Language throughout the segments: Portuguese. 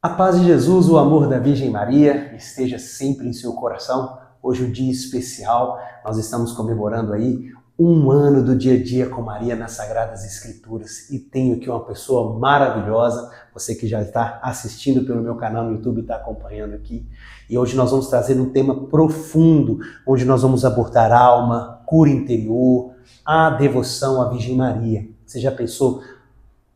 A paz de Jesus, o amor da Virgem Maria esteja sempre em seu coração. Hoje é um dia especial, nós estamos comemorando aí um ano do dia a dia com Maria nas Sagradas Escrituras e tenho aqui uma pessoa maravilhosa, você que já está assistindo pelo meu canal no YouTube, está acompanhando aqui. E hoje nós vamos trazer um tema profundo, onde nós vamos abordar alma, cura interior, a devoção à Virgem Maria. Você já pensou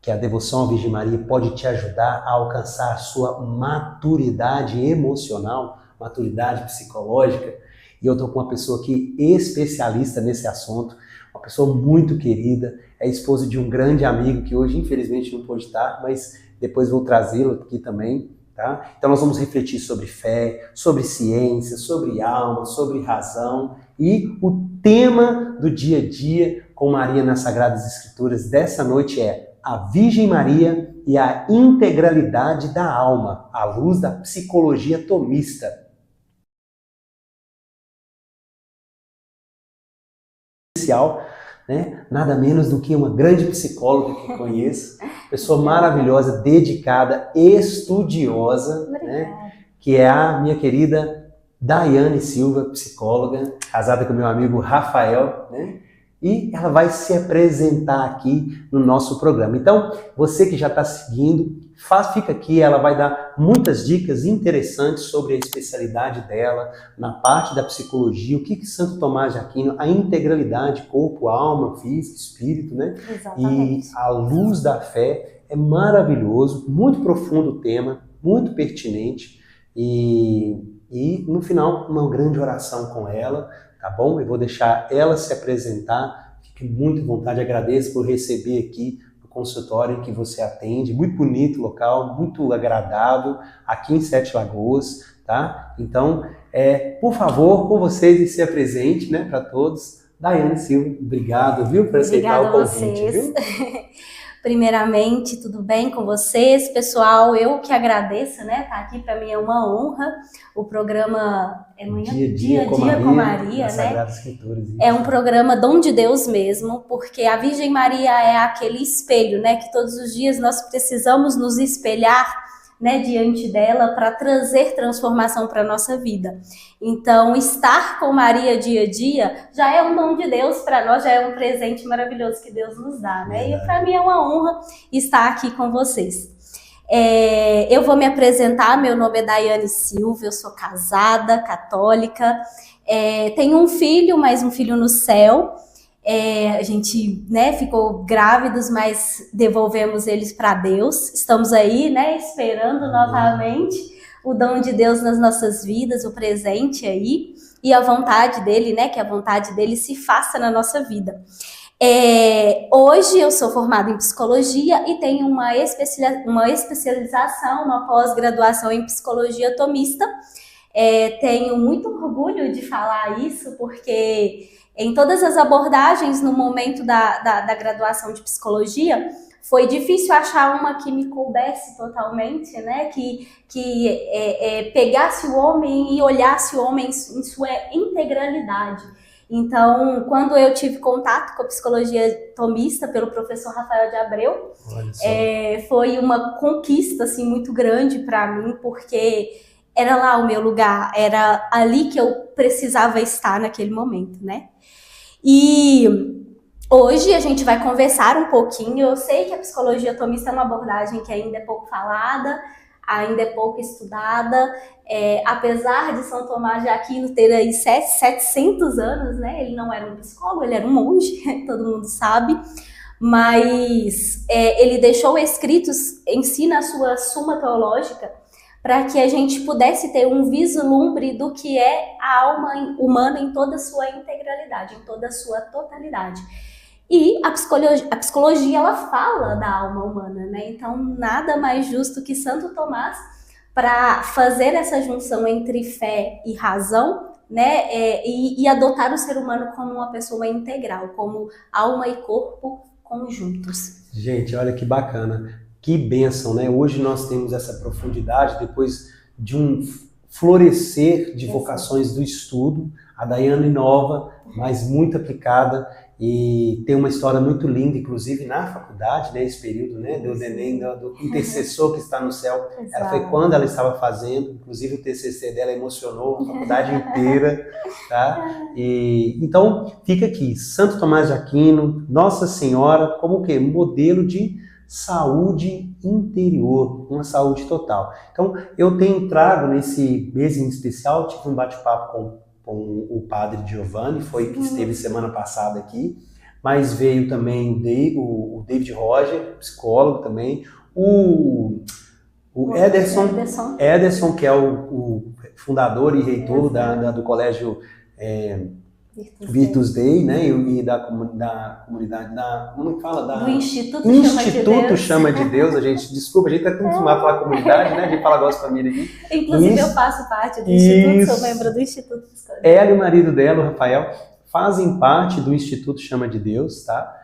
que a devoção à Virgem Maria pode te ajudar a alcançar a sua maturidade emocional, maturidade psicológica? E eu estou com uma pessoa aqui especialista nesse assunto, uma pessoa muito querida, é esposa de um grande amigo que hoje infelizmente não pôde estar, mas depois vou trazê-lo aqui também, tá? Então nós vamos refletir sobre fé, sobre ciência, sobre alma, sobre razão e o tema do dia a dia com Maria nas Sagradas Escrituras dessa noite é a Virgem Maria e a integralidade da alma, à luz da psicologia tomista. Né? Nada menos do que uma grande psicóloga que conheço, pessoa maravilhosa, dedicada, estudiosa, né? Que é a minha querida Daiane Silva, psicóloga, casada com meu amigo Rafael, né? E ela vai se apresentar aqui no nosso programa. Então, você que já está seguindo, fica aqui, ela vai dar muitas dicas interessantes sobre a especialidade dela, na parte da psicologia, o que Santo Tomás de Aquino, a integralidade, corpo, alma, físico, espírito, né? Exatamente. E a luz da fé é maravilhoso, muito profundo o tema, muito pertinente e no final uma grande oração com ela. Tá bom? Eu vou deixar ela se apresentar. Fique muito à vontade, agradeço por receber aqui no consultório que você atende. Muito bonito o local, muito agradável, aqui em Sete Lagoas, tá? Então, por favor, com vocês e se apresente, né, para todos. Daiane Silva, obrigado, viu, por aceitar o convite, viu? Primeiramente, tudo bem com vocês? Pessoal, eu que agradeço, né? Tá aqui para mim é uma honra. O programa é Dia a Dia com Maria, né? É um programa dom de Deus mesmo, porque a Virgem Maria é aquele espelho, né? Que todos os dias nós precisamos nos espelhar, né, diante dela para trazer transformação para a nossa vida. Então, estar com Maria dia a dia já é um dom de Deus para nós, já é um presente maravilhoso que Deus nos dá, né? E para mim é uma honra estar aqui com vocês. Eu vou me apresentar, meu nome é Daiane Silva, eu sou casada, católica, tenho um filho, mais um filho no céu. A gente, né, ficou grávidos, mas devolvemos eles para Deus. Estamos aí, né, esperando novamente o dom de Deus nas nossas vidas, o presente aí, e a vontade dele, né, que a vontade dele se faça na nossa vida. Hoje eu sou formada em psicologia e tenho uma especialização, uma pós-graduação em psicologia tomista. Tenho muito orgulho de falar isso, porque em todas as abordagens no momento da graduação de psicologia, foi difícil achar uma que me coubesse totalmente, né? Que pegasse o homem e olhasse o homem em sua integralidade. Então, quando eu tive contato com a psicologia tomista pelo professor Rafael de Abreu, foi uma conquista assim, muito grande para mim, porque era lá o meu lugar, era ali que eu precisava estar naquele momento, né? E hoje a gente vai conversar um pouquinho. Eu sei que a psicologia tomista é uma abordagem que ainda é pouco falada, ainda é pouco estudada, apesar de São Tomás de Aquino ter aí 700 anos, né? Ele não era um psicólogo, ele era um monge, todo mundo sabe, mas ele deixou escritos, ensina a sua Suma Teológica, para que a gente pudesse ter um vislumbre do que é a alma humana em toda a sua integralidade, em toda a sua totalidade. E a psicologia ela fala da alma humana, né? Então, nada mais justo que Santo Tomás para fazer essa junção entre fé e razão, né? E adotar o ser humano como uma pessoa integral, como alma e corpo conjuntos. Gente, olha que bacana. Que bênção, né? Hoje nós temos essa profundidade, depois de um florescer de vocações do estudo, a Daiane nova, mas muito aplicada, E tem uma história muito linda, inclusive na faculdade, né, esse período, né, do neném, do intercessor que está no céu. Ela foi quando ela estava fazendo, inclusive o TCC dela emocionou a faculdade inteira, tá? E então fica aqui, Santo Tomás de Aquino, Nossa Senhora, como o quê? Modelo de saúde interior, uma saúde total. Então eu tenho trago nesse mês em especial, tive um bate-papo com o padre Giovanni, que esteve semana passada aqui, mas veio também o David Roger, psicólogo também, o Ederson, que é o fundador e reitor do colégio Virtus Dei, né, e da comunidade, como que fala? Do Instituto Chama de Deus. Desculpa, a gente está acostumado a falar comunidade, né, a gente fala igual as famílias aqui. Inclusive eu faço parte do Instituto, sou membro do Instituto. Ela e o marido dela, o Rafael, fazem parte do Instituto Chama de Deus, tá?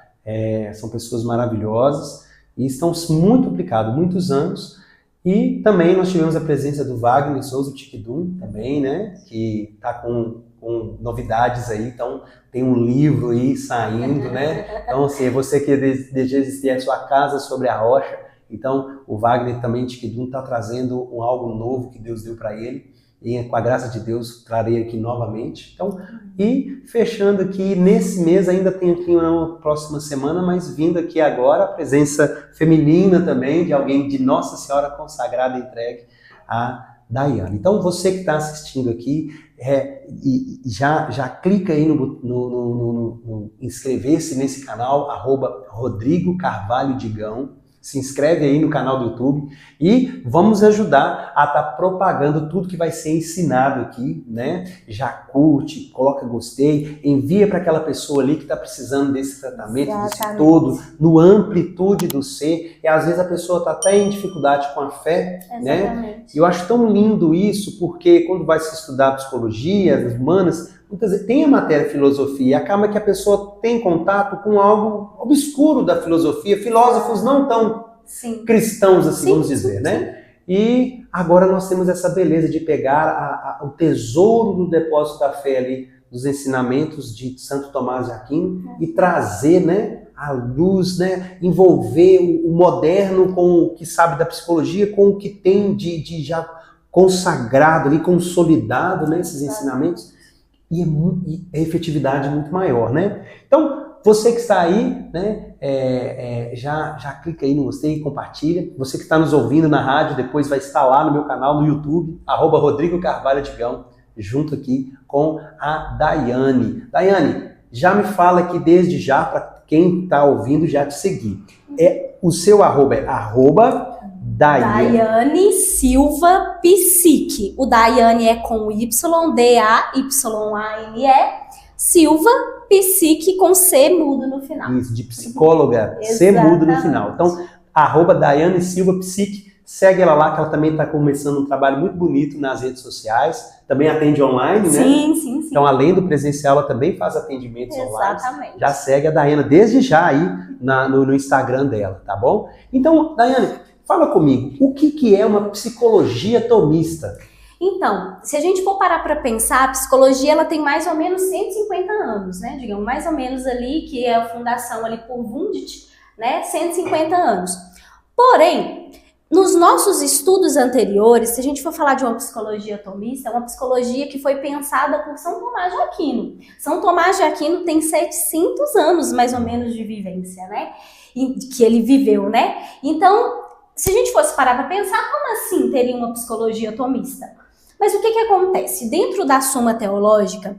São pessoas maravilhosas e estão muito aplicados, muitos anos. E também nós tivemos a presença do Wagner Souza, o Tiquidum, também, né, que está com novidades aí, então tem um livro aí saindo, né? Então, assim, você que deseja existir a sua casa sobre a rocha, então o Wagner também, Tiquidum, está trazendo algo novo que Deus deu para ele, e com a graça de Deus trarei aqui novamente. Então, e fechando aqui, nesse mês ainda tem aqui uma próxima semana, mas vindo aqui agora a presença feminina também, de alguém de Nossa Senhora consagrada e entregue, a Daiane. Então, você que está assistindo aqui, já clica aí no inscrever-se nesse canal, @Rodrigo Carvalho Digão. Se inscreve aí no canal do YouTube e vamos ajudar a estar propagando tudo que vai ser ensinado aqui, né? Já curte, coloca gostei, envia para aquela pessoa ali que está precisando desse tratamento, desse todo, no amplitude do ser. E às vezes a pessoa está até em dificuldade com a fé, né? E eu acho tão lindo isso, porque quando vai se estudar psicologia, humanas, muitas vezes tem a matéria filosofia e acaba que a pessoa tem contato com algo obscuro da filosofia, filósofos não tão cristãos, assim, vamos dizer, né? E agora nós temos essa beleza de pegar o tesouro do depósito da fé ali, dos ensinamentos de Santo Tomás de Aquino e trazer, né, a luz, né, envolver o moderno com o que sabe da psicologia, com o que tem de já consagrado ali, consolidado, né, esses ensinamentos. E a efetividade é muito maior, né? Então, você que está aí, né, já clica aí no gostei e compartilha. Você que está nos ouvindo na rádio, depois vai estar lá no meu canal no YouTube, @Rodrigo Carvalho Digão, junto aqui com a Daiane. Daiane, já me fala aqui desde já, para quem está ouvindo já te seguir. O seu arroba é Daiane Silva Psique. O Daiane é com Y, D-A-Y-A-N-E, Silva Psique com C mudo no final. Isso, de psicóloga, C mudo no final. Então, @Daiane Silva Psique, segue ela lá, que ela também está começando um trabalho muito bonito nas redes sociais. Também atende online, né? Sim. Então, além do presencial, ela também faz atendimentos online. Exatamente. Já segue a Daiane desde já aí no Instagram dela, tá bom? Então, Daiane, fala comigo, o que é uma psicologia tomista? Então, se a gente for parar para pensar, a psicologia ela tem mais ou menos 150 anos, né? Digamos, mais ou menos ali, que é a fundação ali por Wundt, né? 150 anos. Porém, nos nossos estudos anteriores, se a gente for falar de uma psicologia tomista, é uma psicologia que foi pensada por São Tomás de Aquino. São Tomás de Aquino tem 700 anos, mais ou menos, de vivência, né? Que ele viveu, né? Então, se a gente fosse parar para pensar, como assim teria uma psicologia tomista? Mas o que acontece? Dentro da Suma Teológica,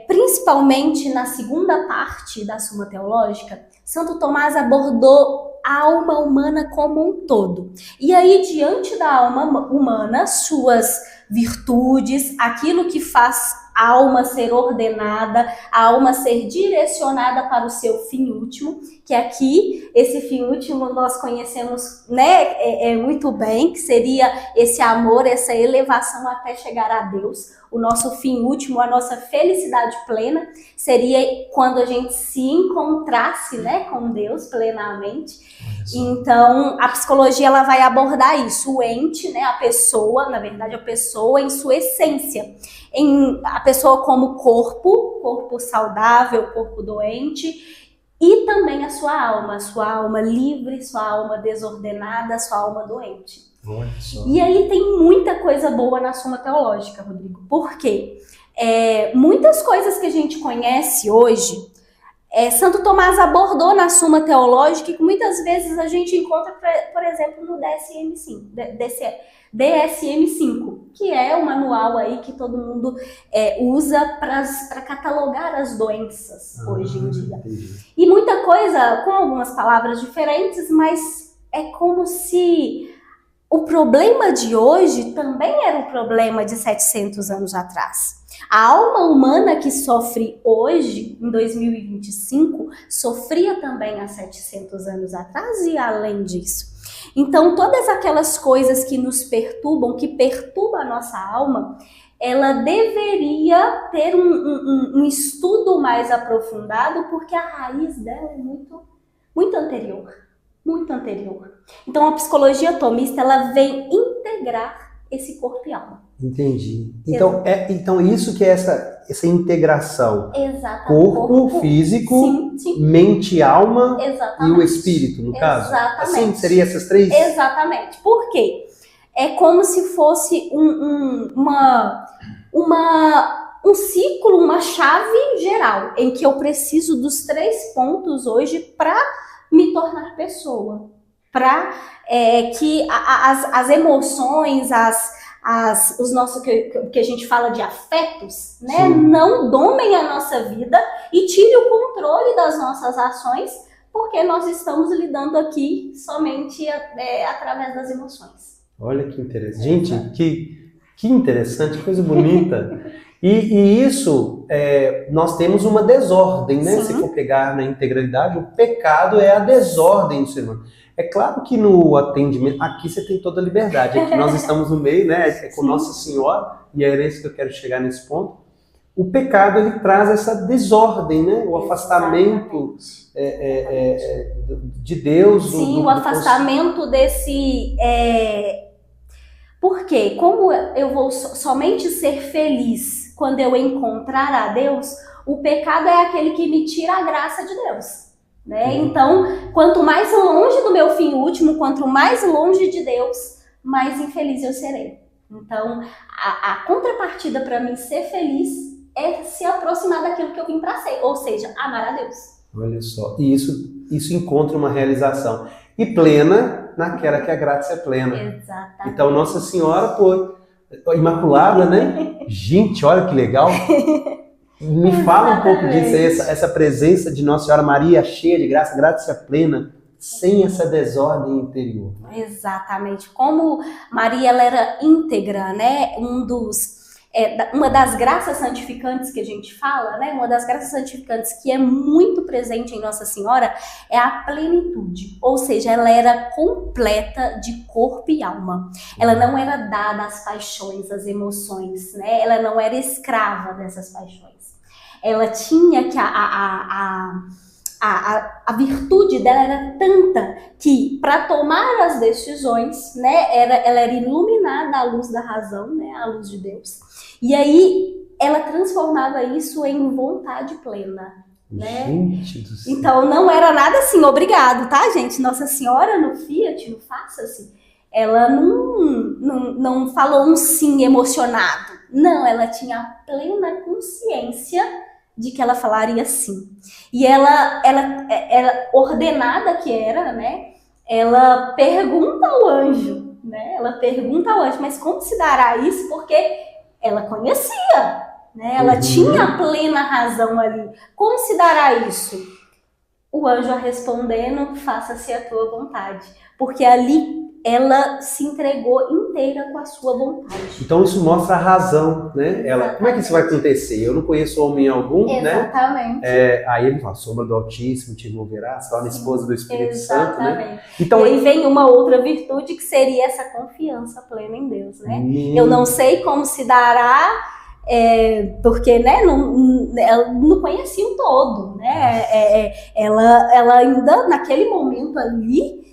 principalmente na segunda parte da Suma Teológica, Santo Tomás abordou a alma humana como um todo. E aí, diante da alma humana, suas virtudes, aquilo que faz a alma ser ordenada, a alma ser direcionada para o seu fim último, que aqui, esse fim último nós conhecemos, né, muito bem, que seria esse amor, essa elevação até chegar a Deus. O nosso fim último, a nossa felicidade plena, seria quando a gente se encontrasse, né, com Deus plenamente. Então, a psicologia ela vai abordar isso, o ente, né, a pessoa, na verdade, a pessoa em sua essência. A pessoa como corpo saudável, corpo doente, e também a sua alma livre, sua alma desordenada, sua alma doente. E aí tem muita coisa boa na Suma Teológica, Rodrigo. Por quê? Muitas coisas que a gente conhece hoje, Santo Tomás abordou na Suma Teológica e que muitas vezes a gente encontra, por exemplo, no DSM-5, que é o manual aí que todo mundo usa para catalogar as doenças hoje em dia. E muita coisa com algumas palavras diferentes, mas é como se o problema de hoje também era o problema de 700 anos atrás. A alma humana que sofre hoje, em 2025, sofria também há 700 anos atrás e além disso. Então, todas aquelas coisas que nos perturbam, que perturbam a nossa alma, ela deveria ter um estudo mais aprofundado, porque a raiz dela é muito anterior. Muito anterior. Então, a psicologia tomista, ela vem integrar esse corpo e alma. Entendi. Então isso que é essa integração. Exatamente. Corpo físico, sim. Mente e alma. Exatamente. E o espírito, no caso? Exatamente. Assim, seria essas três? Exatamente. Por quê? É como se fosse um ciclo, uma chave geral, em que eu preciso dos 3 pontos hoje para me tornar pessoa. Para que as emoções, os nossos que a gente fala de afetos, né, não domem a nossa vida e tire o controle das nossas ações, porque nós estamos lidando aqui somente através das emoções. Olha que interessante. Gente, que interessante, que coisa bonita. E isso, nós temos uma desordem, né? Se for pegar na integralidade, o pecado é a desordem do ser humano. É claro que no atendimento, aqui você tem toda a liberdade, aqui nós estamos no meio, né? É com Nossa Senhora, e é isso que eu quero chegar nesse ponto. O pecado, ele traz essa desordem, né? O afastamento de Deus. Sim, o afastamento desse... Por quê? Como eu vou somente ser feliz quando eu encontrar a Deus, o pecado é aquele que me tira a graça de Deus. Né? Então, quanto mais longe do meu fim último, quanto mais longe de Deus, mais infeliz eu serei. Então, a contrapartida para mim ser feliz é se aproximar daquilo que eu vim para ser, ou seja, amar a Deus. Olha só, e isso encontra uma realização. E plena naquela que a graça é plena. Exatamente. Então, Nossa Senhora, Imaculada, né? Gente, olha que legal. Me fala um pouco disso aí, essa presença de Nossa Senhora Maria cheia de graça, graça plena, sem essa desordem interior. Né? Exatamente. Como Maria ela era íntegra, né? Uma das graças santificantes que a gente fala, né? Uma das graças santificantes que é muito presente em Nossa Senhora é a plenitude. Ou seja, ela era completa de corpo e alma. Ela não era dada às paixões, às emoções, né? Ela não era escrava dessas paixões. Ela tinha que a virtude dela era tanta que para tomar as decisões, né, ela era iluminada à luz da razão, né, à luz de Deus. E aí ela transformava isso em vontade plena. Né? Gente do céu. Então não era nada assim, obrigado, tá, gente? Nossa Senhora no Fiat, no Faça-se, ela não falou um sim emocionado. Não, ela tinha a plena consciência de que ela falaria sim. E ela ordenada que era, né? Ela pergunta ao anjo, né? Ela pergunta ao anjo, mas como se dará isso? Porque ela conhecia, né? Ela tinha a plena razão ali. Como se dará isso? O anjo respondendo, faça-se a tua vontade. Porque ali ela se entregou inteira com a sua vontade. Então isso mostra a razão, né? Como é que isso vai acontecer? Eu não conheço homem algum, Exatamente. né? Aí ele fala, sombra do Altíssimo te envolverá, se torna esposa do Espírito Santo, né? Então, e aí vem uma outra virtude que seria essa confiança plena em Deus, né? Eu não sei como se dará, porque, né, ela não conhecia o todo, né? Ela ainda, naquele momento ali,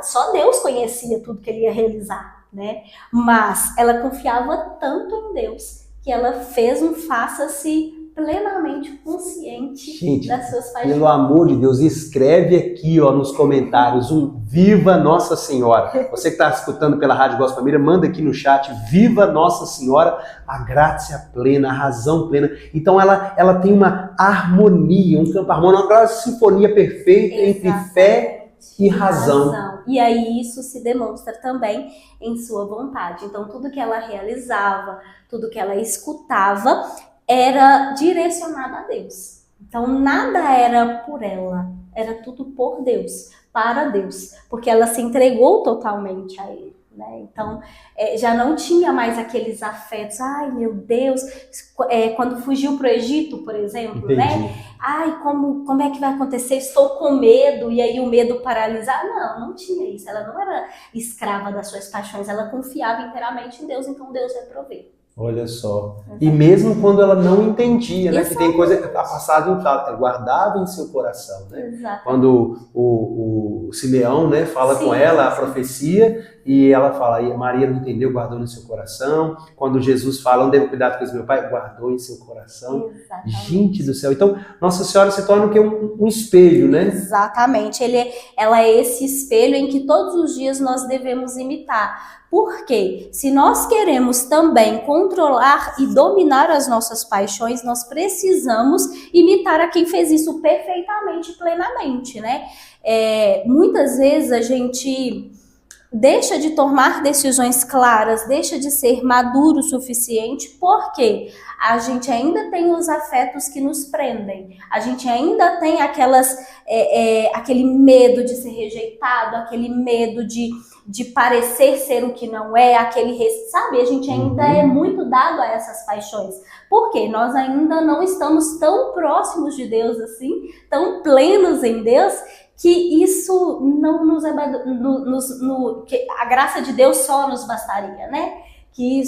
Só Deus conhecia tudo que ele ia realizar, né? Mas ela confiava tanto em Deus que ela fez um faça-se plenamente consciente, gente, das suas paixões. Pelo amor de Deus, escreve aqui, ó, nos comentários Viva Nossa Senhora. Você que está escutando pela Rádio Gospel Família, manda aqui no chat Viva Nossa Senhora, a graça plena, a razão plena. Então ela tem uma harmonia, um campo harmônico, uma sinfonia perfeita. Exatamente. Entre fé e razão. E aí isso se demonstra também em sua vontade. Então tudo que ela realizava, tudo que ela escutava era direcionado a Deus. Então nada era por ela, era tudo por Deus, para Deus, porque ela se entregou totalmente a Ele, né? Então já não tinha mais aqueles afetos, ai meu Deus, quando fugiu para o Egito, por exemplo, entendi, né? Ai, como é que vai acontecer? Estou com medo, e aí o medo paralisar. Não tinha isso, ela não era escrava das suas paixões, ela confiava inteiramente em Deus, então Deus ia prover. Olha só. E mesmo quando ela não entendia, né? Que tem coisa que está passada em fato, guardava em seu coração, né? Exatamente. Quando o Simeão, né, fala com ela a profecia e ela fala, e Maria não entendeu, guardou no seu coração. Quando Jesus fala, não devo cuidar das coisas do meu pai, guardou em seu coração. Exatamente. Gente do céu. Então, Nossa Senhora se torna o quê? Um espelho, né? Exatamente. Ela é esse espelho em que todos os dias nós devemos imitar. Porque se nós queremos também controlar e dominar as nossas paixões, nós precisamos imitar a quem fez isso perfeitamente, plenamente, né? Muitas vezes a gente deixa de tomar decisões claras, deixa de ser maduro o suficiente, porque a gente ainda tem os afetos que nos prendem, a gente ainda tem aquele medo de ser rejeitado, aquele medo de parecer ser o que não é, sabe? A gente ainda é muito dado a essas paixões, porque nós ainda não estamos tão próximos de Deus assim, tão plenos em Deus, que isso não que a graça de Deus só nos bastaria, né? Que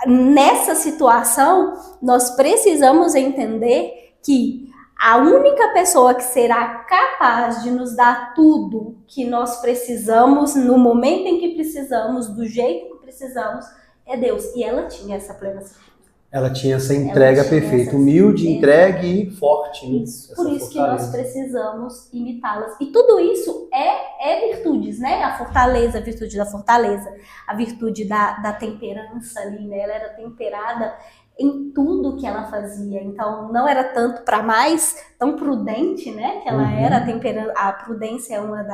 nessa situação nós precisamos entender que a única pessoa que será capaz de nos dar tudo que nós precisamos, no momento em que precisamos, do jeito que precisamos, é Deus. E ela tinha essa plena certeza. Ela tinha essa entrega perfeita, humilde, entregue e forte. Isso. Por isso que nós precisamos imitá-las. E tudo isso é virtudes, né? A fortaleza, a virtude da fortaleza, a virtude da temperança ali, né? Ela era temperada em tudo que ela fazia. Então, não era tanto para mais, tão prudente, né? Que ela era a prudência é uma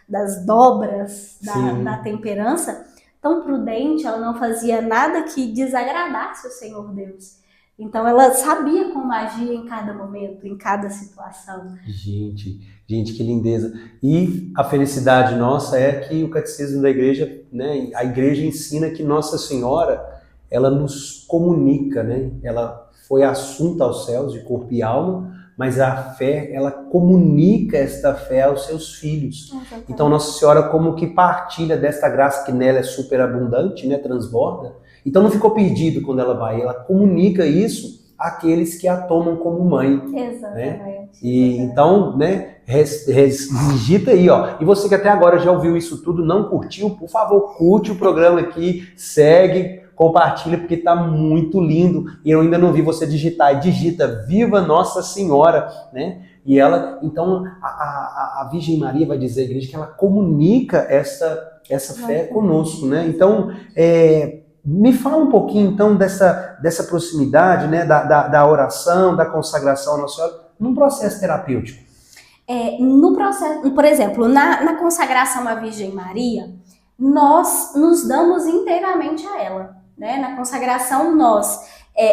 das dobras da temperança. Tão prudente, ela não fazia nada que desagradasse o Senhor Deus. Então ela sabia como agir em cada momento, em cada situação. Gente, que lindeza. E a felicidade nossa é que o catecismo da igreja, né, a igreja ensina que Nossa Senhora, ela nos comunica, né? Ela foi assunta aos céus de corpo e alma, mas a fé, ela comunica esta fé aos seus filhos. Exatamente. Então Nossa Senhora como que partilha desta graça que nela é superabundante, né, transborda. Então não ficou perdido quando ela vai, ela comunica isso àqueles que a tomam como mãe. Exatamente. Né? E então, né, digita aí, ó. E você que até agora já ouviu isso tudo, não curtiu, por favor, curte o programa aqui, segue, compartilha, porque tá muito lindo. E eu ainda não vi você digitar. Digita Viva Nossa Senhora, né? E ela, então, a Virgem Maria vai dizer à igreja que ela comunica essa fé conosco, né? Então, me fala um pouquinho, então, dessa proximidade, né? Da oração, da consagração à Nossa Senhora, num processo terapêutico. No processo, por exemplo, na consagração à Virgem Maria, nós nos damos inteiramente a ela. Né? Na consagração nós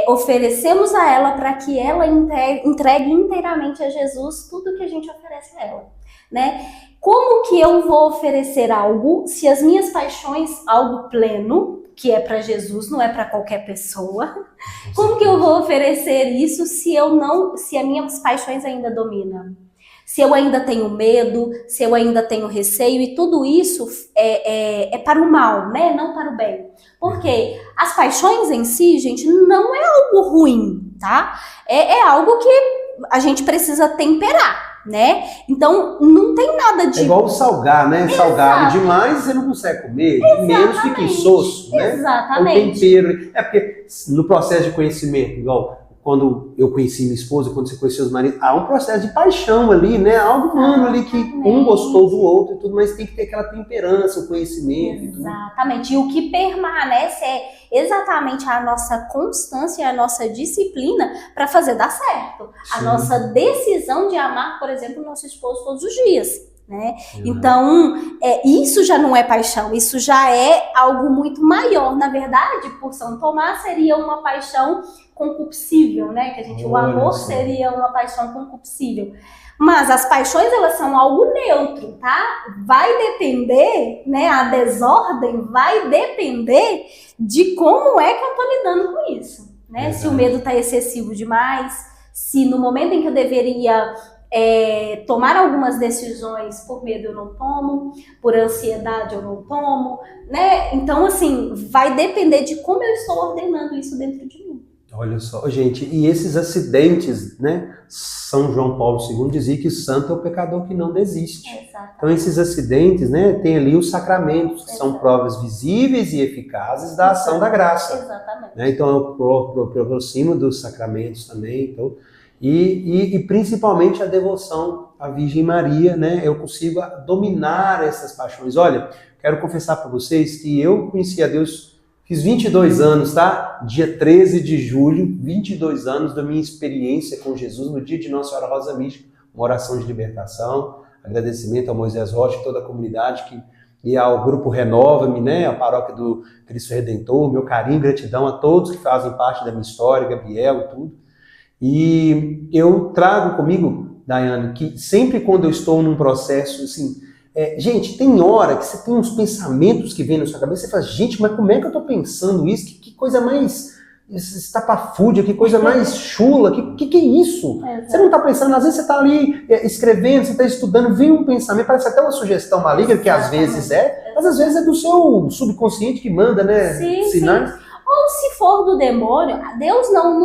oferecemos a ela para que ela entregue inteiramente a Jesus tudo que a gente oferece a ela. Né? Como que eu vou oferecer algo se as minhas paixões, algo pleno, que é para Jesus, não é para qualquer pessoa? Como que eu vou oferecer isso se as minhas paixões ainda dominam? Se eu ainda tenho medo, se eu ainda tenho receio, e tudo isso é para o mal, né? Não para o bem. Porque as paixões em si, gente, não é algo ruim, tá? É algo que a gente precisa temperar. né? Então, não tem nada de... É igual salgar, né? Salgado demais, você não consegue comer. De menos fica insosso, né? Exatamente. O tempero. É porque no processo de conhecimento, igual quando eu conheci minha esposa, quando você conheceu os maridos, há um processo de paixão ali, né? Algo humano ali que um gostou do outro e tudo, mas tem que ter aquela temperança, o conhecimento. Exatamente. E o que permanece é exatamente a nossa constância e a nossa disciplina para fazer dar certo. Sim. A nossa decisão de amar, por exemplo, o nosso esposo todos os dias. Né? Então, isso já não é paixão, isso já é algo muito maior. Na verdade, por São Tomás, seria uma paixão concupiscível, né? Que o amor seria uma paixão concupiscível. Mas as paixões, elas são algo neutro, tá? Vai depender, né? A desordem vai depender de como é que eu tô lidando com isso, né? Se o medo tá excessivo demais, se no momento em que eu deveria tomar algumas decisões por medo eu não tomo, por ansiedade eu não tomo, né? Então, assim, vai depender de como eu estou ordenando isso dentro de mim. Olha só, gente, e esses acidentes, né? São João Paulo II dizia que santo é o pecador que não desiste. Exatamente. Então, esses acidentes, né? Tem ali os sacramentos, que são provas visíveis e eficazes da ação da graça. Exatamente. Né? Então, eu aproximo dos sacramentos também, então... E principalmente a devoção à Virgem Maria, né? Eu consigo dominar essas paixões. Olha, quero confessar para vocês que eu conheci a Deus, fiz 22 anos, tá? Dia 13 de julho, 22 anos da minha experiência com Jesus no dia de Nossa Senhora Rosa Mística, uma oração de libertação, agradecimento ao Moisés Rocha e toda a comunidade e ao Grupo Renova-me, né? A Paróquia do Cristo Redentor, meu carinho e gratidão a todos que fazem parte da minha história, Gabriel e tudo. E eu trago comigo, Daiane, que sempre quando eu estou num processo, assim, gente, tem hora que você tem uns pensamentos que vêm na sua cabeça e você fala, gente, mas como é que eu estou pensando isso? Que coisa mais estapafúrdia, que coisa mais chula, que é isso? Você não está pensando, às vezes você está ali escrevendo, você está estudando, vem um pensamento, parece até uma sugestão maligna, que às vezes mas às vezes é do seu subconsciente que manda, né? Sim, sinais. Sim. Ou se for do demônio, Deus não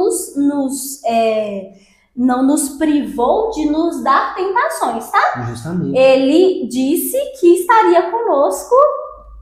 nos privou de nos dar tentações, tá? Justamente. Ele disse que estaria conosco.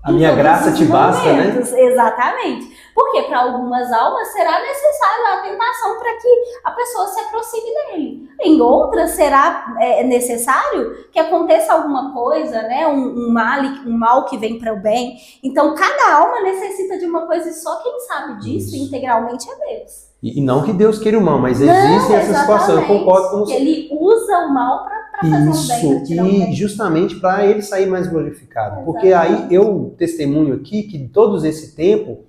A minha graça te basta, né? Exatamente. Porque para algumas almas será necessário a tentação para que a pessoa se aproxime dele. Em outras será necessário que aconteça alguma coisa, né? Um mal que vem para o bem. Então cada alma necessita de uma coisa e só quem sabe disso integralmente é Deus. E não que Deus queira o mal, mas existem essas situações. Eu concordo com você. Ele usa o mal para fazer um bem. E justamente para ele sair mais glorificado. Porque aí eu testemunho aqui que todo esse tempo,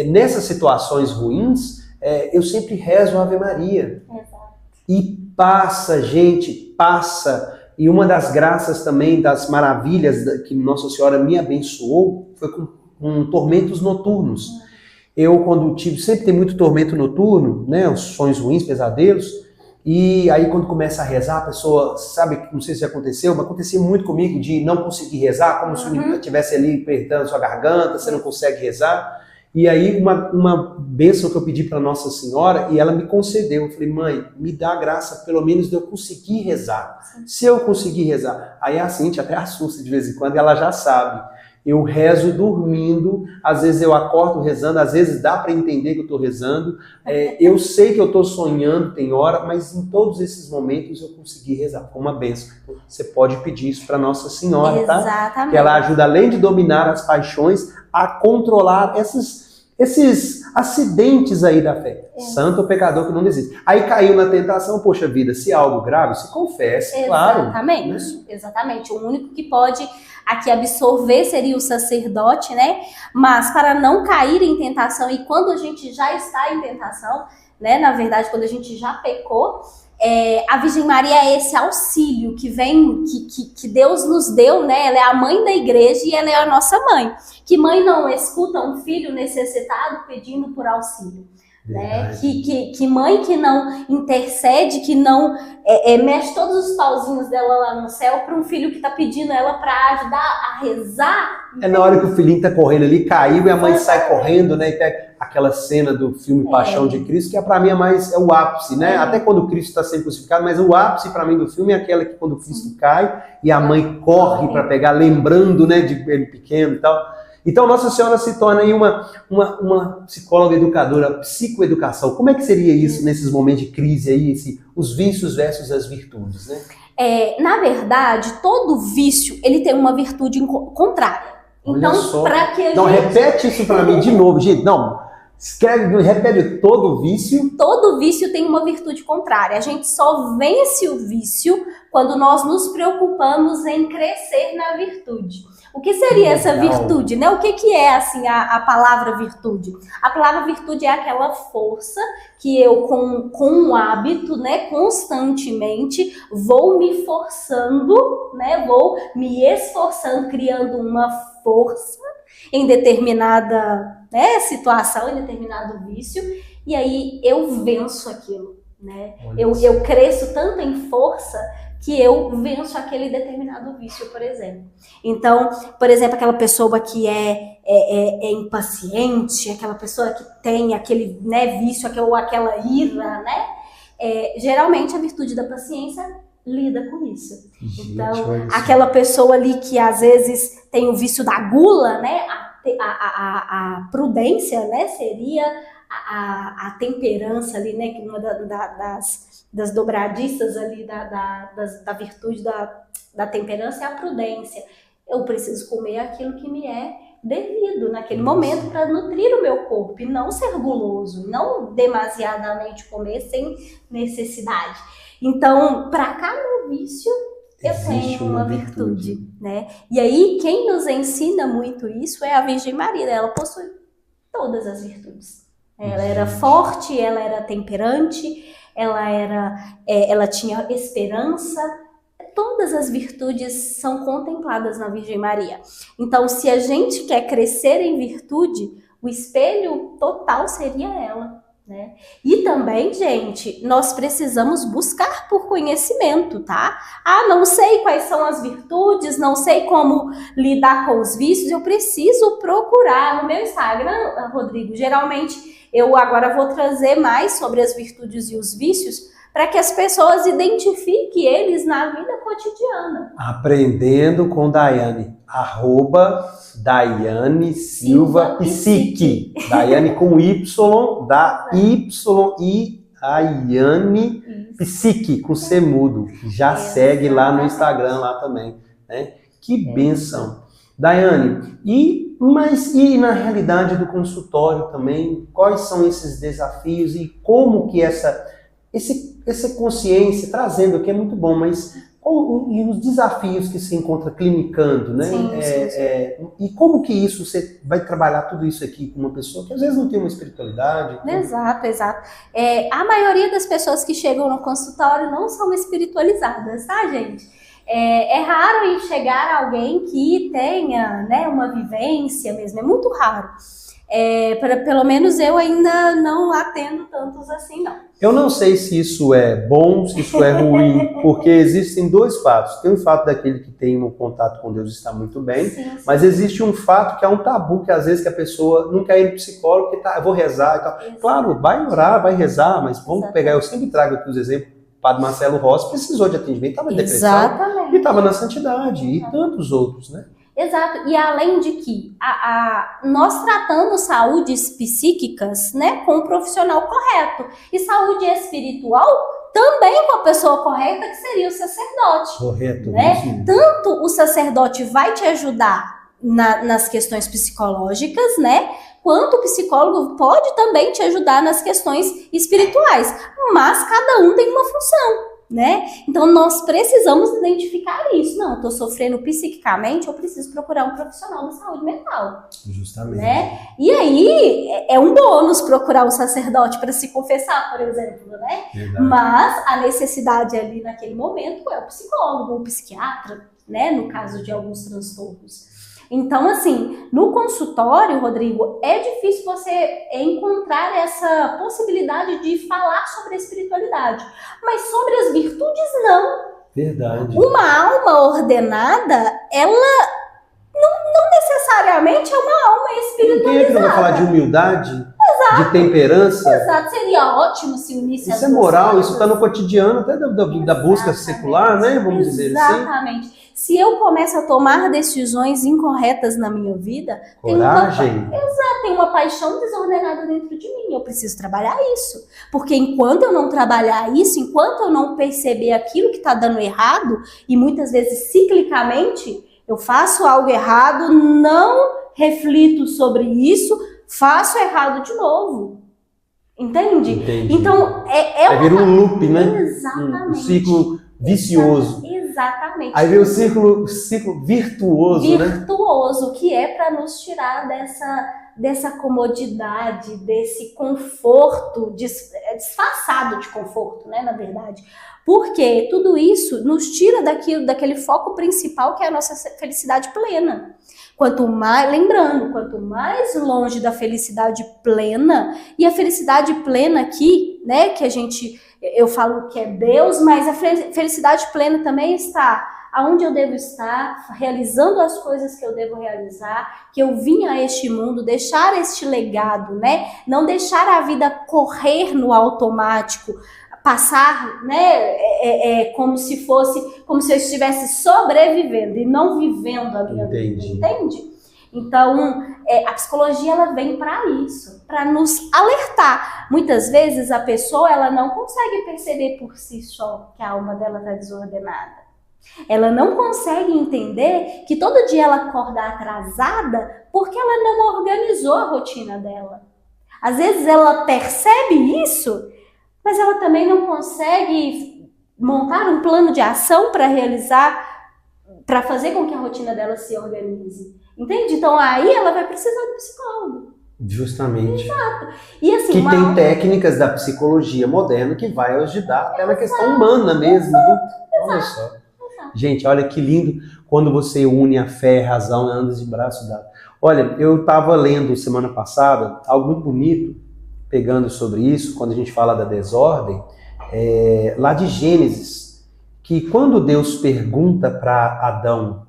nessas situações ruins, eu sempre rezo a Ave Maria. Exato. E passa, gente, passa. E uma das graças também, das maravilhas que Nossa Senhora me abençoou, foi com tormentos noturnos. Eu, quando sempre tem muito tormento noturno, né, os sonhos ruins, pesadelos, e aí quando começa a rezar, a pessoa, sabe, não sei se aconteceu, mas acontecia muito comigo de não conseguir rezar, como se o inimigo estivesse ali apertando sua garganta, você não consegue rezar. E aí uma bênção que eu pedi para Nossa Senhora, e ela me concedeu. Eu falei, mãe, me dá a graça pelo menos de eu conseguir rezar. Se eu conseguir rezar, aí a Cintia até assusta de vez em quando, e ela já sabe. Eu rezo dormindo, às vezes eu acordo rezando, às vezes dá para entender que eu estou rezando. Eu sei que eu estou sonhando, tem hora, mas em todos esses momentos eu consegui rezar. Foi uma bênção. Você pode pedir isso para Nossa Senhora, tá? Exatamente. Que ela ajuda, além de dominar as paixões, a controlar esses acidentes aí da fé. Santo pecador que não desiste. Aí caiu na tentação, poxa vida, se é algo grave, se confesse, claro. Exatamente, né? Exatamente. O único que pode aqui absorver seria o sacerdote, né? Mas para não cair em tentação, e quando a gente já está em tentação, né? Na verdade, quando a gente já pecou, a Virgem Maria é esse auxílio que vem, que Deus nos deu, né? Ela é a mãe da igreja e ela é a nossa mãe. Que mãe não escuta um filho necessitado pedindo por auxílio? né? Que mãe que não intercede, que não mexe todos os pauzinhos dela lá no céu para um filho que tá pedindo ela para ajudar a rezar. É na hora que o filhinho tá correndo ali, caiu e a mãe sai correndo, né? E pega aquela cena do filme Paixão de Cristo, que para mim é o ápice, né? Até quando o Cristo está sendo crucificado, mas o ápice para mim do filme é aquela que quando o Cristo cai e a mãe corre para pegar, lembrando, né, de ele pequeno e tal. Então Nossa Senhora se torna aí uma psicóloga educadora, psicoeducação. Como é que seria isso nesses momentos de crise aí, os vícios versus as virtudes, né? Na verdade, todo vício ele tem uma virtude contrária. Então, para que a gente... Não, repete isso para mim de novo, gente. Não, repete todo vício. Todo vício tem uma virtude contrária. A gente só vence o vício quando nós nos preocupamos em crescer na virtude. O que seria essa virtude, né? O que é, assim, a palavra virtude? A palavra virtude é aquela força que eu, com um hábito, né, constantemente, vou me forçando, né, vou me esforçando, criando uma força em determinada, né, situação, em determinado vício, e aí eu venço aquilo, né? Eu cresço tanto em força que eu venço aquele determinado vício, por exemplo. Então, por exemplo, aquela pessoa que é impaciente, aquela pessoa que tem aquele, né, vício, aquela ira, né? Geralmente a virtude da paciência lida com isso. Gente, então, aquela pessoa ali que às vezes tem o vício da gula, né? A prudência, né, seria a temperança ali, né, que uma das dobradiças ali da virtude da temperança é a prudência. Eu preciso comer aquilo que me é devido naquele momento para nutrir o meu corpo e não ser guloso, não demasiadamente comer sem necessidade. Então, para cada vício eu tenho uma virtude, né? E aí, quem nos ensina muito isso é a Virgem Maria. Ela possui todas as virtudes. Ela era forte, ela era temperante, ela tinha esperança. Todas as virtudes são contempladas na Virgem Maria. Então, se a gente quer crescer em virtude, o espelho total seria ela, né? E também, gente, nós precisamos buscar por conhecimento, tá? Não sei quais são as virtudes, não sei como lidar com os vícios, eu preciso procurar. No meu Instagram, Rodrigo, geralmente eu agora vou trazer mais sobre as virtudes e os vícios para que as pessoas identifiquem eles na vida cotidiana. Aprendendo com Daiane, @Daiane Silva Psique. Daiane com Y, da Y e Daiane Psique, com C mudo. Já segue lá no Instagram lá também, né? Que bênção. Daiane, e na realidade do consultório também, quais são esses desafios e como que essa consciência, trazendo que é muito bom, mas e os desafios que se encontra clinicando, né? Sim. E como que isso, você vai trabalhar tudo isso aqui com uma pessoa que às vezes não tem uma espiritualidade? Exato. A maioria das pessoas que chegam no consultório não são espiritualizadas, tá, gente? É raro chegar alguém que tenha, né, uma vivência mesmo, é muito raro. Pelo menos eu ainda não atendo tantos assim, não. Eu não sei se isso é bom, se isso é ruim, porque existem dois fatos. Tem o fato daquele que tem um contato com Deus e está muito bem, sim. Mas existe um fato que é um tabu, que às vezes que a pessoa não quer ir no psicólogo, porque eu vou rezar e tal. Exato. Claro, vai orar, vai rezar, mas vamos pegar, eu sempre trago aqui os exemplos. O Padre Marcelo Rossi precisou de atendimento, estava em depressão. Exatamente. E estava na santidade, e tantos outros, né? Exato, e além de que nós tratamos saúdes psíquicas, né, com o profissional correto, e saúde espiritual também com a pessoa correta, que seria o sacerdote. Correto. Né? Tanto o sacerdote vai te ajudar nas questões psicológicas, né, quanto o psicólogo pode também te ajudar nas questões espirituais, mas cada um tem uma função. Né? Então nós precisamos identificar isso. Não, estou sofrendo psiquicamente, eu preciso procurar um profissional da saúde mental. Justamente. Né? E aí é um bônus procurar um sacerdote para se confessar, por exemplo, né? Verdade. Mas a necessidade ali naquele momento é o psicólogo, o psiquiatra, né? No caso de alguns transtornos. Então, assim, no consultório, Rodrigo, é difícil você encontrar essa possibilidade de falar sobre a espiritualidade. Mas sobre as virtudes, não. Verdade. Uma alma ordenada, ela não necessariamente é uma alma espiritualizada. Quem é que não vai falar de humildade? Exato. De temperança? Exato, seria ótimo se unisse as duas coisas. Isso é moral, isso está no cotidiano até da busca secular, né? Vamos dizer assim. Exatamente. Se eu começo a tomar decisões incorretas na minha vida, coragem. Tem uma paixão desordenada dentro de mim. Eu preciso trabalhar isso. Porque enquanto eu não trabalhar isso, enquanto eu não perceber aquilo que está dando errado, e muitas vezes ciclicamente eu faço algo errado, não reflito sobre isso, faço errado de novo. Entende? Entendi. Então, vira um loop, né? Exatamente. Um ciclo vicioso. Exatamente. Aí vem o ciclo virtuoso, Virtuoso, né? Que é para nos tirar dessa comodidade, desse conforto, disfarçado de conforto, né, na verdade. Porque tudo isso nos tira daquele foco principal que é a nossa felicidade plena. Quanto mais longe da felicidade plena, e a felicidade plena aqui, né, eu falo que é Deus, mas a felicidade plena também está aonde eu devo estar, realizando as coisas que eu devo realizar, que eu vim a este mundo, deixar este legado, né? Não deixar a vida correr no automático, passar, né, como se eu estivesse sobrevivendo e não vivendo a minha vida, entende? Então, a psicologia ela vem para isso, para nos alertar. Muitas vezes a pessoa ela não consegue perceber por si só que a alma dela está desordenada. Ela não consegue entender que todo dia ela acorda atrasada porque ela não organizou a rotina dela. Às vezes ela percebe isso, mas ela também não consegue montar um plano de ação para realizar, para fazer com que a rotina dela se organize. Entende? Então aí ela vai precisar de psicólogo. Justamente. Exato. E assim, que tem técnicas da psicologia moderna que vai ajudar até na questão humana mesmo. Olha só. Exato. Gente, olha que lindo quando você une a fé e a razão, anda de braço dado. Olha, eu estava lendo semana passada algo muito bonito, pegando sobre isso, quando a gente fala da desordem, lá de Gênesis, que quando Deus pergunta para Adão,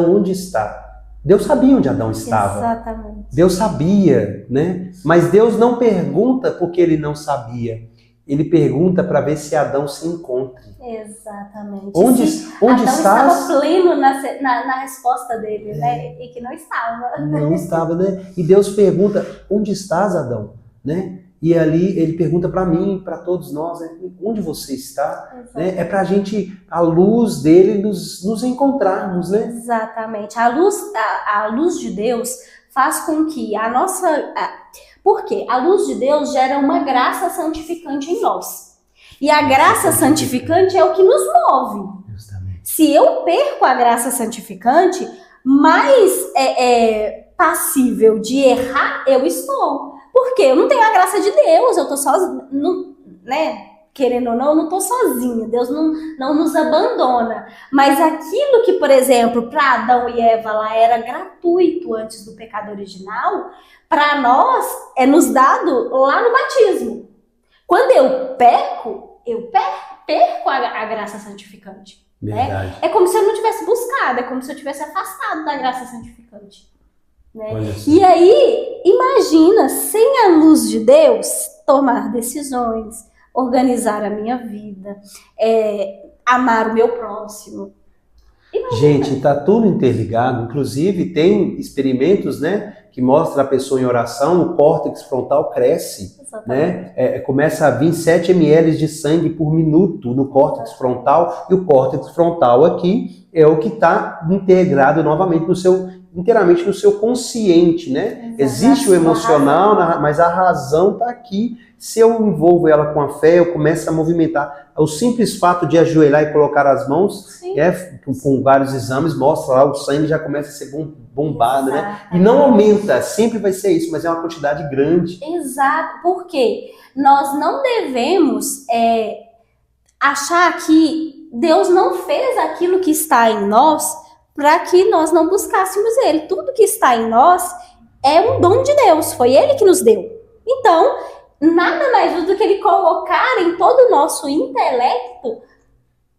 onde está? Deus sabia onde Adão estava. Exatamente. Deus sabia, né? Mas Deus não pergunta porque ele não sabia. Ele pergunta para ver se Adão se encontra. Exatamente. Onde Adão estás? Estava pleno na resposta dele, né? E que não estava. Não estava, né? E Deus pergunta, onde estás, Adão? Né? E ali ele pergunta para mim, para todos nós, né? Onde você está? Né? É para a gente, a luz dele, nos encontrarmos, né? Exatamente. A luz de Deus faz com que a nossa... Por quê? A luz de Deus gera uma graça santificante em nós. E a graça santificante é o que nos move. Justamente. Se eu perco a graça santificante, mais passível de errar eu estou. Por quê? Eu não tenho a graça de Deus, eu tô sozinha, né? Querendo ou não, eu não tô sozinha. Deus não nos abandona. Mas aquilo que, por exemplo, para Adão e Eva lá era gratuito antes do pecado original, para nós é nos dado lá no batismo. Quando eu perco a graça santificante. Verdade. Né? É como se eu não tivesse buscado, é como se eu tivesse afastado da graça santificante. Né? E aí, imagina, sem a luz de Deus, tomar decisões, organizar a minha vida, amar o meu próximo. Imagina. Gente, está tudo interligado, inclusive tem experimentos, né, que mostra a pessoa em oração, o córtex frontal cresce, né? Começa a vir 7 ml de sangue por minuto no córtex frontal, e o córtex frontal aqui é o que está integrado novamente inteiramente no seu consciente, né? Existe o emocional, mas a razão está aqui. Se eu envolvo ela com a fé, eu começo a movimentar. O simples fato de ajoelhar e colocar as mãos, com vários exames, mostra lá, o sangue já começa a ser bombado, né? E não aumenta, sempre vai ser isso, mas é uma quantidade grande. Exato, porque nós não devemos achar que Deus não fez aquilo que está em nós para que nós não buscássemos ele. Tudo que está em nós é um dom de Deus, foi ele que nos deu. Então, nada mais do que ele colocar em todo o nosso intelecto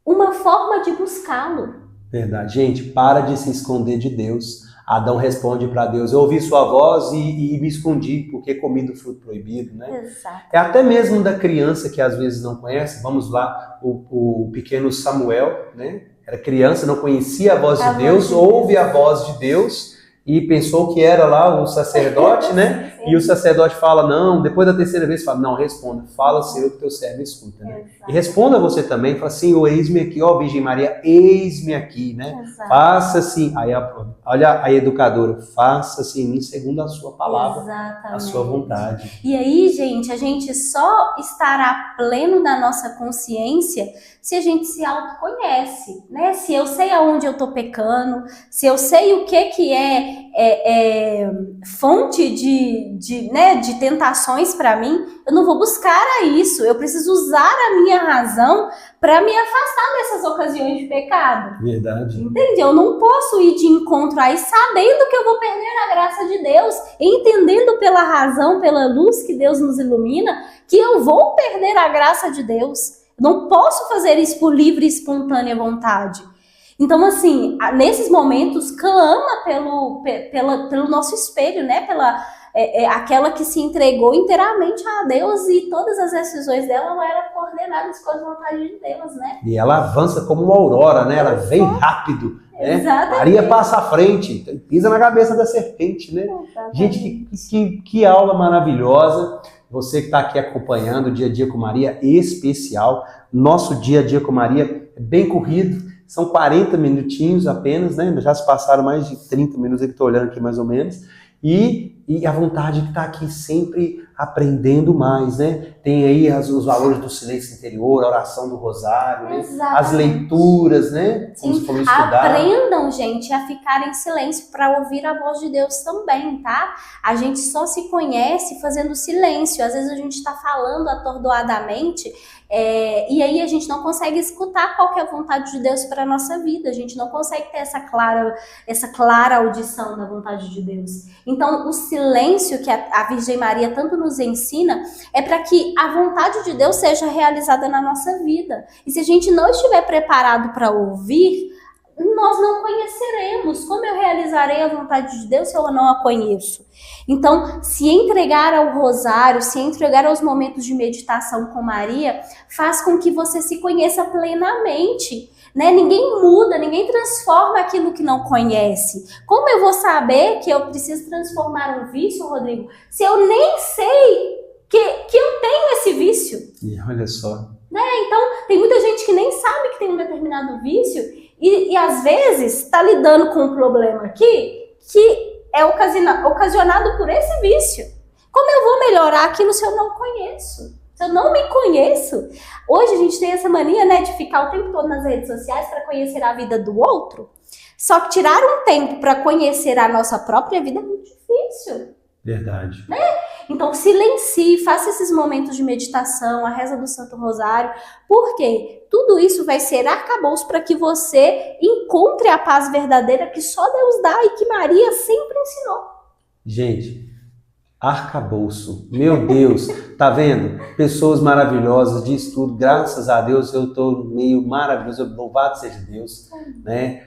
uma forma de buscá-lo. Verdade. Gente, para de se esconder de Deus. Adão responde para Deus: eu ouvi sua voz e me escondi porque comi do fruto proibido, né? Exato. É até mesmo da criança que às vezes não conhece. Vamos lá, o pequeno Samuel, né? Era criança, não conhecia a voz de Deus, ouve a voz de Deus e pensou que era lá o sacerdote, né? E o sacerdote fala, não, depois da terceira vez fala, não, responda, fala, Senhor, que teu servo escuta, né? E responda você também, fala, Senhor, eis-me aqui, ó Virgem Maria, eis-me aqui, né? Faça-se, aí olha a educadora, faça-se em mim segundo a sua palavra, a sua vontade. E aí, gente, a gente só estará pleno da nossa consciência se a gente se autoconhece, né? Se eu sei aonde eu tô pecando, se eu sei o que é fonte de tentações para mim, eu não vou buscar isso. Eu preciso usar a minha razão para me afastar dessas ocasiões de pecado. Verdade. Entende? Eu não posso ir de encontro aí sabendo que eu vou perder a graça de Deus, entendendo pela razão, pela luz que Deus nos ilumina, que eu vou perder a graça de Deus. Eu não posso fazer isso por livre e espontânea vontade. Então, assim, nesses momentos, clama pelo nosso espelho, né? Aquela que se entregou inteiramente a Deus e todas as decisões dela eram coordenadas com a vontade de Deus, né? E ela avança como uma aurora, né? Ela vem rápido, né? Exatamente. Maria passa à frente, pisa na cabeça da serpente, né? Exatamente. Gente, que aula maravilhosa. Você que está aqui acompanhando o Dia a Dia com Maria, especial. Nosso Dia a Dia com Maria é bem corrido. São 40 minutinhos apenas, né? Já se passaram mais de 30 minutos, eu estou olhando aqui mais ou menos. E a vontade de estar aqui sempre aprendendo mais, né? Tem aí os valores do silêncio interior, a oração do rosário, né? As leituras, né? Sim. Aprendam, gente, a ficar em silêncio para ouvir a voz de Deus também, tá? A gente só se conhece fazendo silêncio. Às vezes a gente está falando atordoadamente e aí a gente não consegue escutar qual que é a vontade de Deus para a nossa vida. A gente não consegue ter essa clara audição da vontade de Deus. Então, o silêncio que a Virgem Maria tanto nos ensina é para que a vontade de Deus seja realizada na nossa vida. E se a gente não estiver preparado para ouvir, nós não conheceremos. Como eu realizarei a vontade de Deus se eu não a conheço? Então, se entregar ao rosário, se entregar aos momentos de meditação com Maria, faz com que você se conheça plenamente, né? Ninguém muda, ninguém transforma aquilo que não conhece. Como eu vou saber que eu preciso transformar um vício, Rodrigo, se eu nem sei que eu tenho esse vício? E olha só. Né? Então, tem muita gente que nem sabe que tem um determinado vício e às vezes está lidando com um problema aqui que é ocasionado por esse vício. Como eu vou melhorar aquilo se eu não conheço? Se eu não me conheço? Hoje a gente tem essa mania, né, de ficar o tempo todo nas redes sociais para conhecer a vida do outro. Só que tirar um tempo para conhecer a nossa própria vida é muito difícil. Verdade. Né? Então silencie, faça esses momentos de meditação, a reza do Santo Rosário, porque tudo isso vai ser arcabouço para que você encontre a paz verdadeira que só Deus dá e que Maria sempre ensinou. Gente, arcabouço, meu Deus, tá vendo? Pessoas maravilhosas de estudo, graças a Deus eu tô meio maravilhoso, louvado seja Deus, né?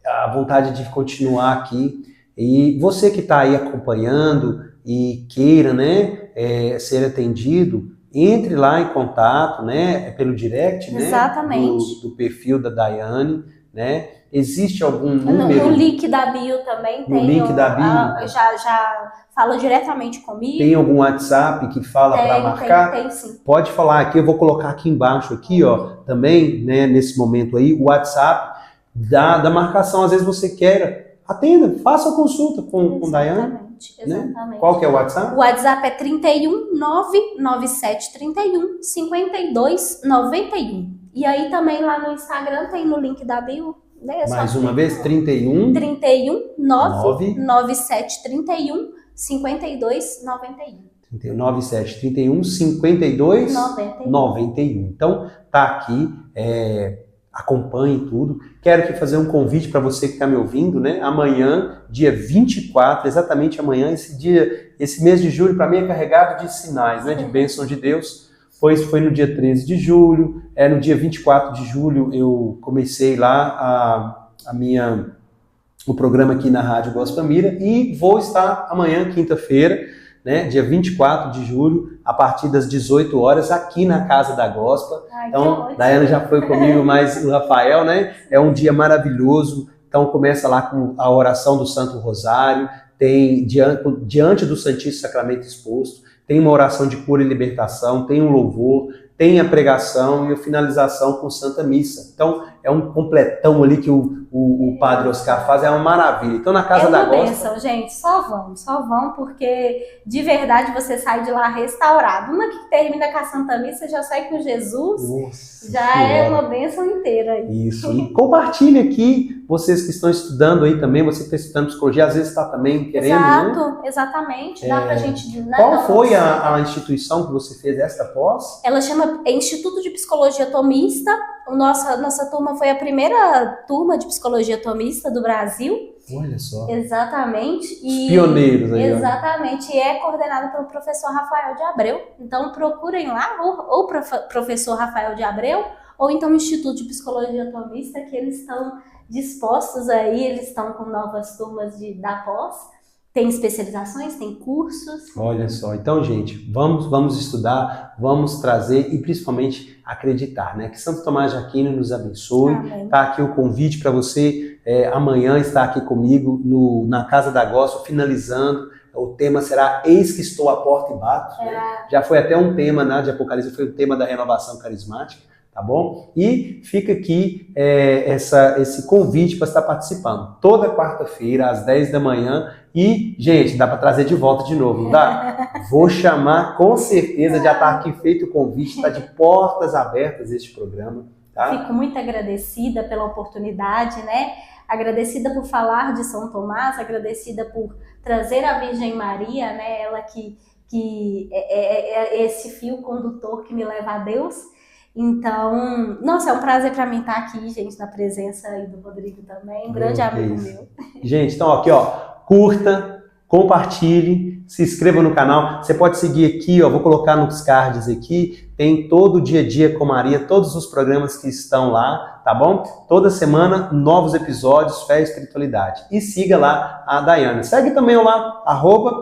A vontade de continuar aqui. E você que está aí acompanhando e queira, né, ser atendido, entre lá em contato, né, pelo direct, exatamente, né, do perfil da Daiane, né? Existe algum número? No link da bio também tem. No link da bio? Já fala diretamente comigo. Tem algum WhatsApp que fala para marcar? Tem sim. Pode falar aqui, eu vou colocar aqui embaixo, aqui, ó, também, né, nesse momento aí, o WhatsApp da marcação. Às vezes você quer. Atenda, faça a consulta com Daiane. Exatamente. Né? Qual que é o WhatsApp? O WhatsApp é 31 997 31 52 91. E aí também lá no Instagram tem no link da bio. Né? Mais uma vez, 31 997 31 52 91. 97 31 52 91. Então, tá aqui. acompanhe tudo. Quero aqui fazer um convite para você que está me ouvindo, né? Amanhã, dia 24, exatamente amanhã, esse mês de julho, para mim é carregado de sinais, né? De bênção de Deus, pois foi no dia 13 de julho, no dia 24 de julho eu comecei lá o programa aqui na Rádio Gospel Mira e vou estar amanhã, quinta-feira, né, dia 24 de julho, a partir das 18 horas, aqui na Casa da Gospel. Então, Daiane já foi comigo, mas o Rafael, né? É um dia maravilhoso. Então, começa lá com a oração do Santo Rosário, tem diante do Santíssimo Sacramento exposto, tem uma oração de cura e libertação, tem um louvor, tem a pregação e a finalização com Santa Missa. Então, é um completão ali que o Padre Oscar faz, é uma maravilha. Então, na Casa da Gospel... É uma bênção, gente. Só vão, porque de verdade você sai de lá restaurado. Uma que termina com a Santa Missa já sai com Jesus, Nossa já Senhora. É uma bênção inteira. Isso. E compartilhe aqui, vocês que estão estudando aí também, você que está estudando psicologia, às vezes está também querendo, Exato, né? Exatamente. Dá pra gente... Qual foi a instituição que você fez esta pós? Ela chama Instituto de Psicologia Tomista. Nossa turma foi a primeira turma de psicologia tomista do Brasil. Olha só. Exatamente. Os pioneiros aí. Exatamente. E é coordenado pelo professor Rafael de Abreu. Então procurem lá, ou professor Rafael de Abreu, ou então o Instituto de Psicologia Tomista, que eles estão dispostos aí, eles estão com novas turmas da pós. Tem especializações, tem cursos. Olha só. Então, gente, vamos estudar, vamos trazer e principalmente acreditar, né? Que Santo Tomás de Aquino nos abençoe. Amém. Tá aqui o convite para você amanhã estar aqui comigo na Casa da Gospel, finalizando. O tema será Eis que estou à porta e bato. Né? Já foi até um tema de Apocalipse, foi o tema da renovação carismática. Tá bom? E fica aqui esse convite para estar participando. Toda quarta-feira, às 10 da manhã. E, gente, dá para trazer de volta de novo, não dá? Vou chamar, com certeza, já está aqui feito o convite, está de portas abertas este programa. Tá? Fico muito agradecida pela oportunidade, né? Agradecida por falar de São Tomás, agradecida por trazer a Virgem Maria, né? Ela que é esse fio condutor que me leva a Deus. Então, nossa, é um prazer para mim estar aqui, gente, na presença aí do Rodrigo também, um grande amigo meu. Gente, então aqui, ó, curta, compartilhe, se inscreva no canal. Você pode seguir aqui, ó, vou colocar nos cards aqui, tem todo o Dia a Dia com Maria, todos os programas que estão lá, tá bom? Toda semana, novos episódios, fé e espiritualidade. E siga lá a Daiane. Segue também lá,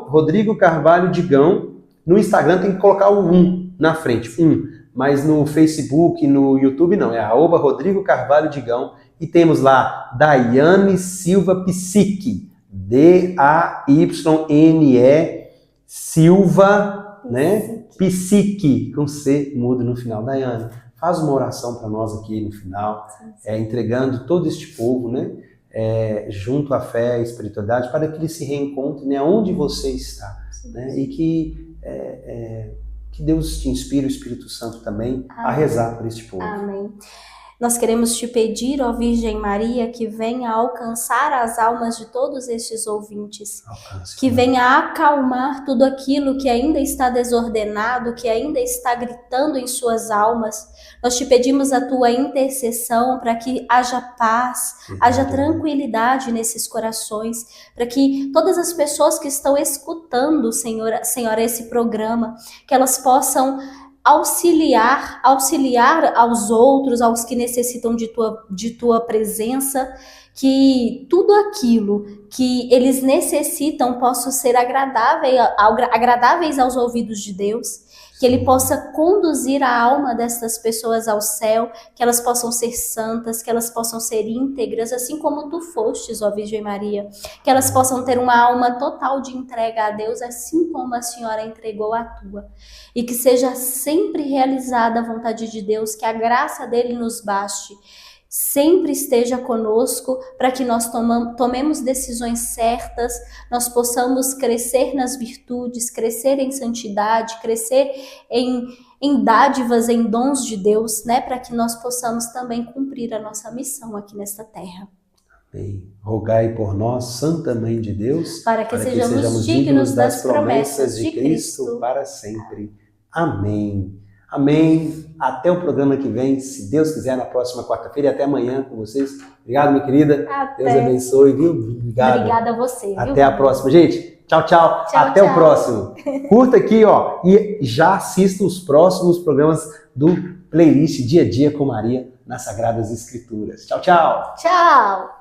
@Rodrigo Carvalho Digão. No Instagram tem que colocar o 1 na frente, 1. Mas no Facebook, no YouTube não, é @Rodrigo Carvalho Digão. E temos lá Daiane Silva Psique, DAYNE Silva, né? Psique, com C mudo no final. Daiane, faz uma oração para nós aqui no final, entregando todo este povo, né? Junto à fé e à espiritualidade, para que ele se reencontre, né, onde você está, né? E que Deus te inspire, o Espírito Santo também, a rezar por este povo. Amém. Nós queremos te pedir, ó Virgem Maria, que venha alcançar as almas de todos estes ouvintes, que venha acalmar tudo aquilo que ainda está desordenado, que ainda está gritando em suas almas. Nós te pedimos a tua intercessão para que haja paz, haja tranquilidade nesses corações, para que todas as pessoas que estão escutando, Senhora, esse programa, que elas possam auxiliar aos outros, aos que necessitam de tua presença, que tudo aquilo que eles necessitam possa ser agradáveis aos ouvidos de Deus, que Ele possa conduzir a alma dessas pessoas ao céu, que elas possam ser santas, que elas possam ser íntegras, assim como tu fostes, ó Virgem Maria, que elas possam ter uma alma total de entrega a Deus, assim como a Senhora entregou a tua, e que seja sempre realizada a vontade de Deus, que a graça dele nos baste, sempre esteja conosco, para que nós tomemos decisões certas, nós possamos crescer nas virtudes, crescer em santidade, crescer em dádivas, em dons de Deus, né? Para que nós possamos também cumprir a nossa missão aqui nesta terra. Amém. Rogai por nós, Santa Mãe de Deus, para que sejamos dignos das promessas de Cristo para sempre. Amém. Amém. Até o programa que vem, se Deus quiser, na próxima quarta-feira, e até amanhã com vocês. Obrigado, minha querida. Até. Deus abençoe, viu? Obrigado. Obrigada a você. Até viu? a próxima. Gente, tchau, tchau. Até o próximo. Curta aqui, ó, e já assista os próximos programas do playlist Dia a Dia com Maria nas Sagradas Escrituras. Tchau, tchau. Tchau.